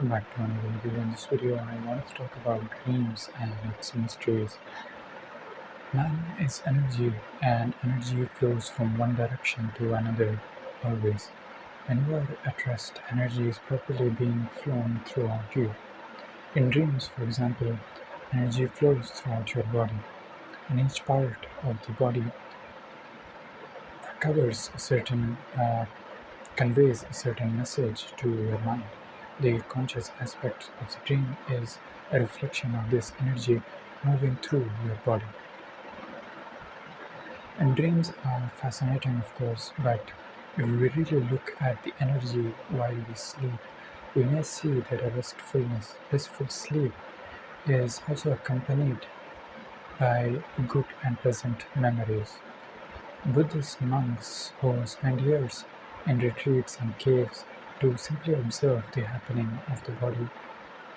Welcome back to another video. In this video, I want to talk about dreams and its mysteries. Man is energy, and energy flows from one direction to another always. When you are at rest, energy is properly being flown throughout you. In dreams, for example, energy flows throughout your body, and each part of the body conveys a certain message to your mind. The conscious aspect of the dream is a reflection of this energy moving through your body. And dreams are fascinating, of course, but if we really look at the energy while we sleep, we may see that a restful sleep is also accompanied by good and pleasant memories. Buddhist monks who spend years in retreats and caves to simply observe the happening of the body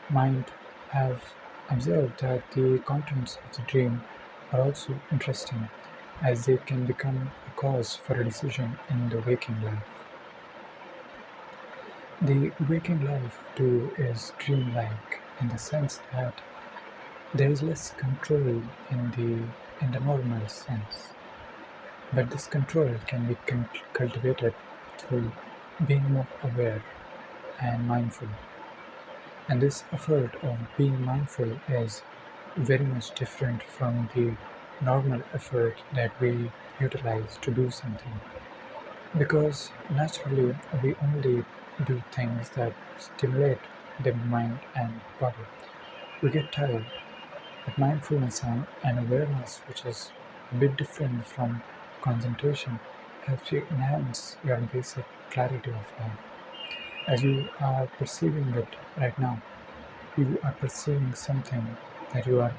mind have observed that the contents of the dream are also interesting, as they can become a cause for a decision in the waking life. The waking life too is dreamlike in the sense that there is less control in the normal sense. But this control can be cultivated through being more aware and mindful. And this effort of being mindful is very much different from the normal effort that we utilize to do something. Because naturally, we only do things that stimulate the mind and body. We get tired. But mindfulness and awareness, which is a bit different from concentration, helps you enhance your basic clarity of life. As you are perceiving it right now, you are perceiving something that you are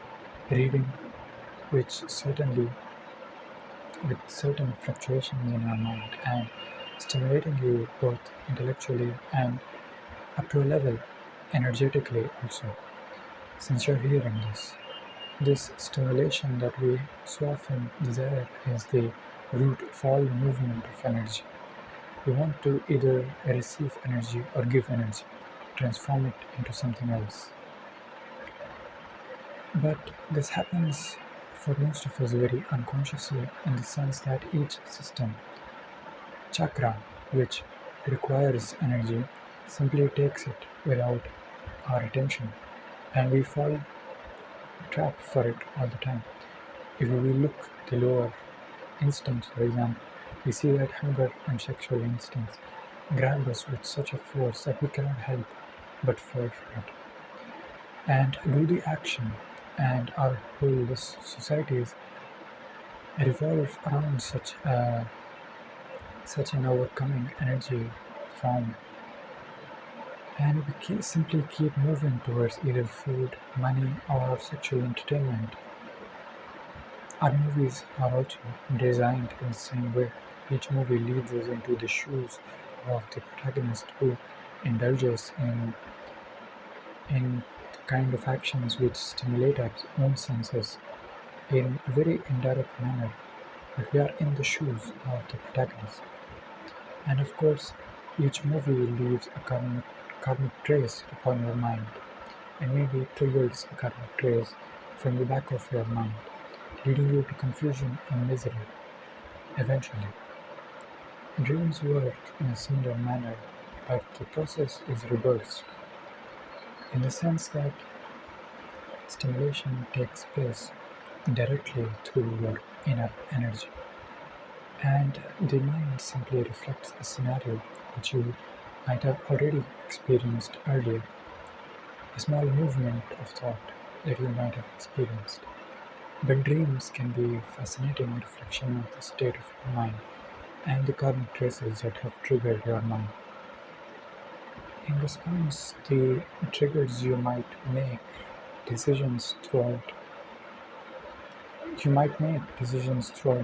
reading, with certain fluctuations in your mind and stimulating you both intellectually and up to a level energetically also. Since you're hearing this stimulation that we so often desire is the root of all movement of energy. We want to either receive energy or give energy, transform it into something else. But this happens for most of us very unconsciously, in the sense that each system, chakra, which requires energy, simply takes it without our attention, and we fall trapped for it all the time. If we look the lower instincts, for example, we see that hunger and sexual instincts grab us with such a force that we cannot help but fall for it and do the action, and our whole societies revolve around such an overcoming energy form, and we simply keep moving towards either food, money, or sexual entertainment. Our movies are also designed in the same way. Each movie leads us into the shoes of the protagonist, who indulges in kind of actions which stimulate our own senses in a very indirect manner, but we are in the shoes of the protagonist. And of course, each movie leaves a karmic trace upon your mind, and maybe triggers a karmic trace from the back of your mind, leading you to confusion and misery. Eventually, dreams work in a similar manner, but the process is reversed, in the sense that stimulation takes place directly through your inner energy, and the mind simply reflects a scenario which you might have already experienced earlier, a small movement of thought that you might have experienced. But dreams can be a fascinating reflection of the state of your mind and the karmic traces that have triggered your mind. In response, the triggers you might make decisions throughout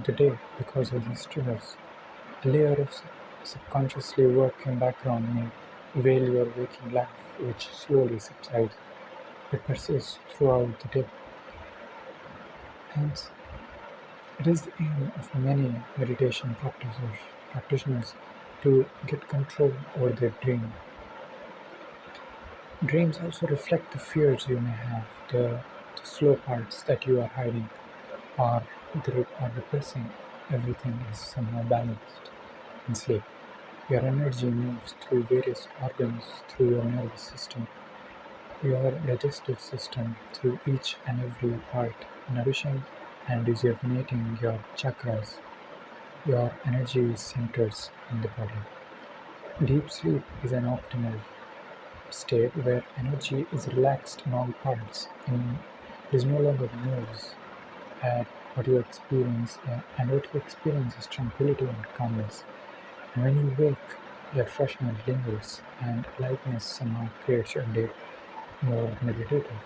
the day because of these triggers. A layer of subconsciously working background may veil your waking life, which slowly subsides. It persists throughout the day. Hence, it is the aim of many meditation practitioners to get control over their dream. Dreams also reflect the fears you may have, the slow parts that you are hiding or repressing. Everything is somehow balanced in sleep. Your energy moves through various organs, through your nervous system, your digestive system, through each and every part, nourishing and rejuvenating your chakras, your energy centers in the body. Deep sleep is an optimal state where energy is relaxed in all parts and is no longer moves at what you experience, and what you experience is tranquility and calmness. And when you wake, your freshness lingers and lightness somehow creates your day more meditative.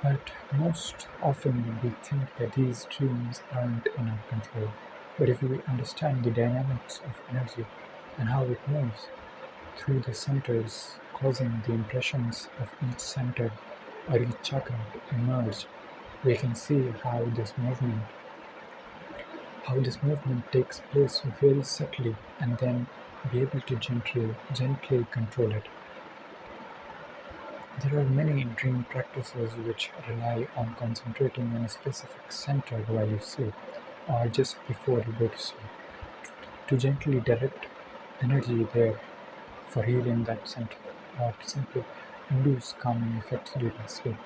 But most often we think that these dreams aren't in our control. But if we understand the dynamics of energy and how it moves through the centers, causing the impressions of each center or each chakra to emerge, we can see how this movement takes place very subtly and then be able to gently control it. There are many dream practices which rely on concentrating on a specific center while you sleep or just before you go to sleep to gently direct energy there for healing that center or to simply induce calming effects during sleep.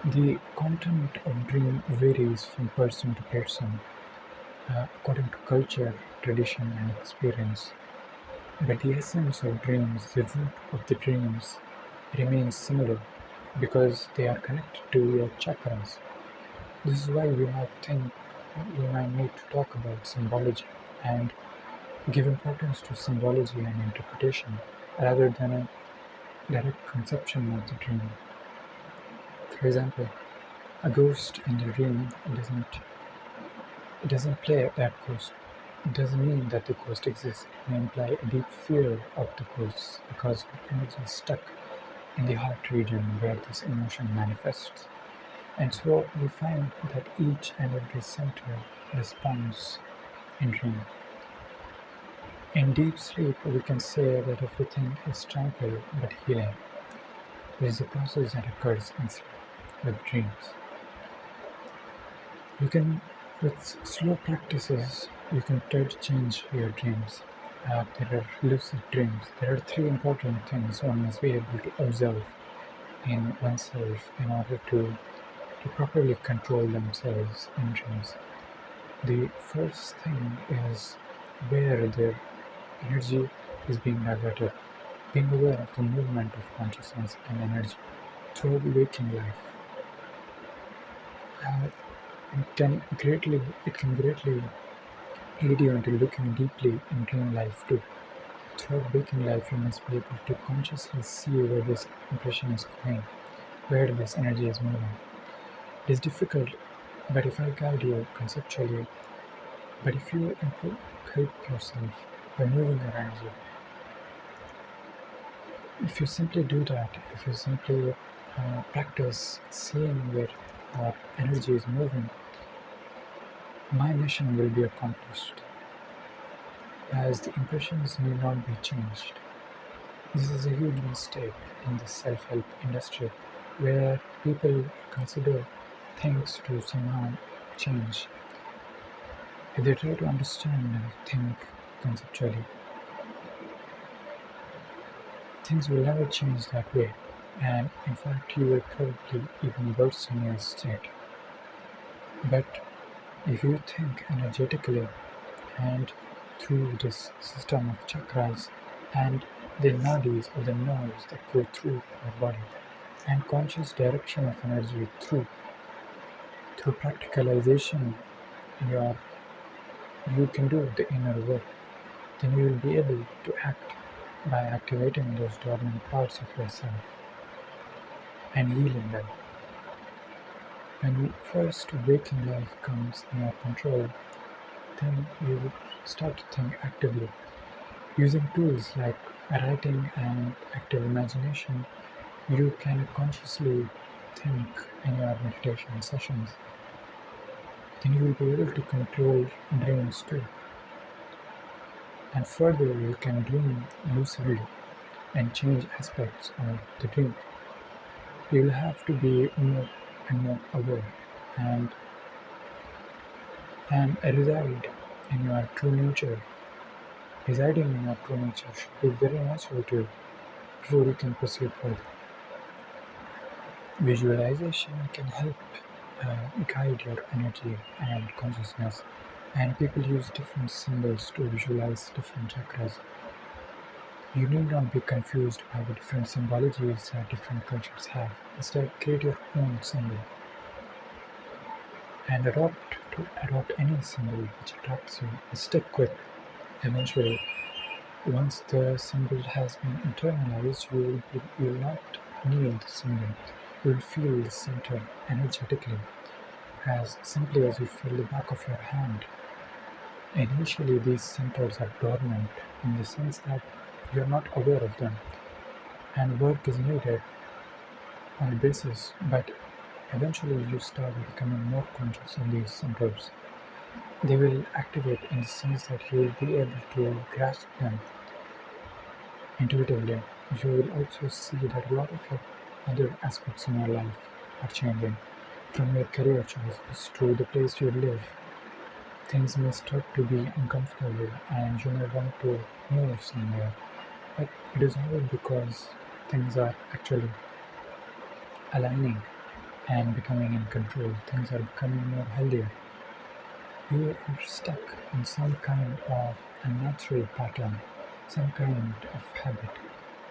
The content of dream varies from person to person according to culture, tradition, and experience. But the essence of dreams, the root of the dreams, remains similar because they are connected to your chakras. This is why we might need to talk about symbology and give importance to symbology and interpretation rather than a direct conception of the dream. For example, a ghost in the dream doesn't play that ghost. It doesn't mean that the ghost exists. It may imply a deep fear of the ghosts because your energy is stuck in the heart region where this emotion manifests. And so we find that each and every center responds in dream. In deep sleep, we can say that everything is tranquil but healing. It is a process that occurs in sleep with dreams. You can, with slow practices, you can try to change your dreams. There are lucid dreams. There are three important things one must be able to observe in oneself in order to properly control themselves in dreams. The first thing is where their energy is being diverted, being aware of the movement of consciousness and energy throughout waking life. Uh, it can greatly aid you into looking deeply in dream life too. Throughout waking life, you must be able to consciously see where this impression is going, where this energy is moving. It is difficult, but if I guide you conceptually, but if you help yourself by moving your energy, if you simply do that, if you simply practice seeing where our energy is moving, my mission will be accomplished, as the impressions need not be changed. This is a huge mistake in the self-help industry, where people consider things to somehow change. If they try to understand and think conceptually, things will never change that way, and in fact you will probably even worsen your state. But if you think energetically and through this system of chakras and the nadis or the nerves that go through your body and conscious direction of energy through practicalization, your you can do the inner work, then you will be able to act by activating those dormant parts of yourself and healing them. When first waking life comes in your control, then you start to think actively. Using tools like writing and active imagination, you can consciously think in your meditation sessions. Then you will be able to control dreams too. And further, you can dream lucidly and change aspects of the dream. You will have to be more and more aware and reside in your true nature. Residing in your true nature should be very natural to you before you can proceed further. Visualization can help guide your energy and consciousness, and people use different symbols to visualize different chakras. You need not be confused by the different symbologies that different cultures have. Instead, create your own symbol and adopt any symbol which attracts you and stick with. Eventually, once the symbol has been internalized, you will not need the symbol. You will feel the center energetically, as simply as you feel the back of your hand. Initially, these centers are dormant in the sense that you are not aware of them, and work is needed on a basis, but eventually you start becoming more conscious of these centers. They will activate in the sense that you will be able to grasp them intuitively. You will also see that a lot of your other aspects in your life are changing, from your career choices to the place you live. Things may start to be uncomfortable and you may want to move somewhere, but it is all because things are actually aligning and becoming in control. Things are becoming more healthier. You are stuck in some kind of unnatural pattern, some kind of habit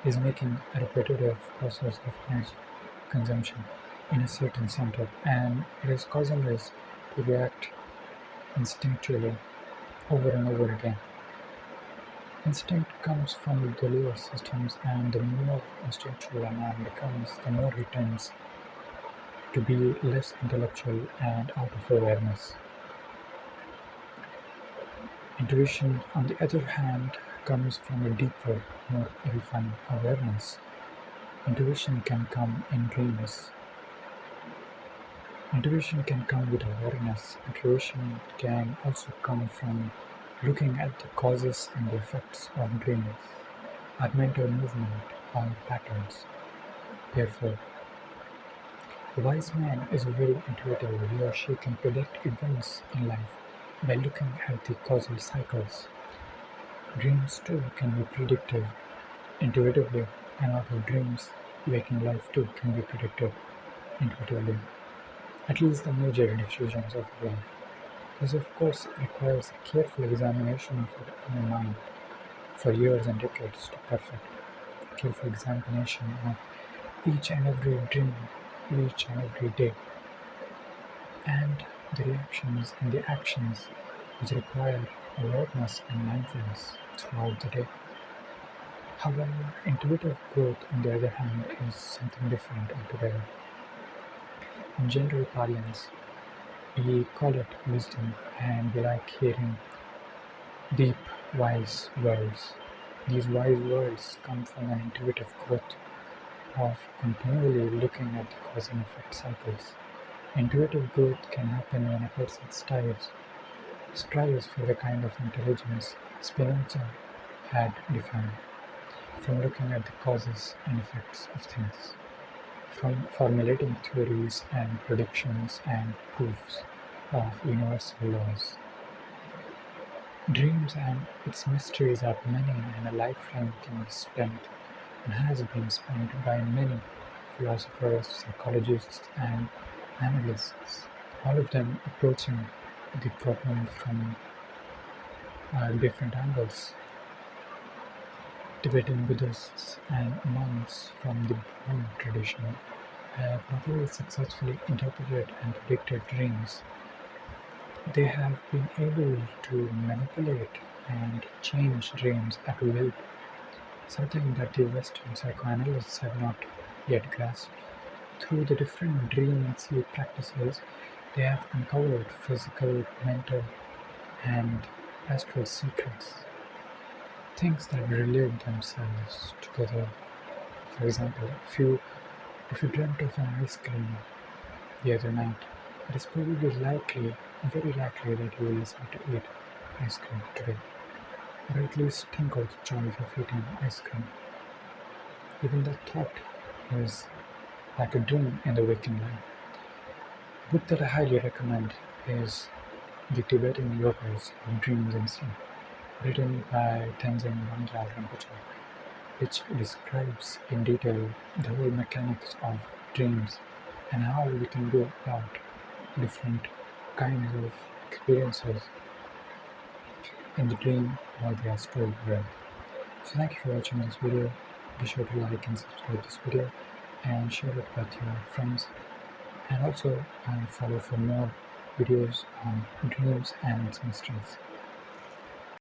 is making a repetitive process of energy consumption in a certain center, and it is causing us to react instinctually over and over again. Instinct comes from the lower systems, and the more instinctual a man becomes, the more he tends to be less intellectual and out of awareness. Intuition, on the other hand, comes from a deeper, more refined awareness. Intuition can come in dreams. Intuition can come with awareness. Intuition can also come from looking at the causes and the effects of dreams, our mental movement, or patterns. Therefore, a wise man is very intuitive. He or she can predict events in life by looking at the causal cycles. Dreams too can be predicted intuitively, and out of dreams, waking life too can be predicted intuitively. At least the major decisions of life. This of course requires a careful examination of your own mind for years and decades to perfect. Careful examination of each and every dream, each and every day, and the reactions and the actions which require awareness and mindfulness throughout the day. However, intuitive growth, on the other hand, is something different altogether. In general parlance, we call it wisdom, and we like hearing deep, wise words. These wise words come from an intuitive growth of continually looking at the cause and effect cycles. Intuitive growth can happen when a person strives for the kind of intelligence Spinoza had defined, from looking at the causes and effects of things, from formulating theories and predictions and proofs of universal laws. Dreams and its mysteries are many, and a lifetime can be spent and has been spent by many philosophers, psychologists, and analysts, all of them approaching the problem from different angles. Tibetan Buddhists and monks from the Buddhist tradition have not only successfully interpreted and predicted dreams, they have been able to manipulate and change dreams at will, something that the Western psychoanalysts have not yet grasped. Through the different dream and sleep practices, they have uncovered physical, mental, and astral secrets, things that relate themselves together. For example, if you dreamt of an ice cream the other night, it is probably likely, very likely, that you will decide to eat ice cream today, or at least think of the choice of eating ice cream. Even that thought is like a dream in the waking life. A book that I highly recommend is The Tibetan Yogas of Dreams and Sleep, written by Tenzing Wangyal Rinpoche, which describes in detail the whole mechanics of dreams and how we can go about different kinds of experiences in the dream while they are stored well. So thank you for watching this video. Be sure to like and subscribe this video and share it with your friends. And also follow for more videos on dreams and its mysteries.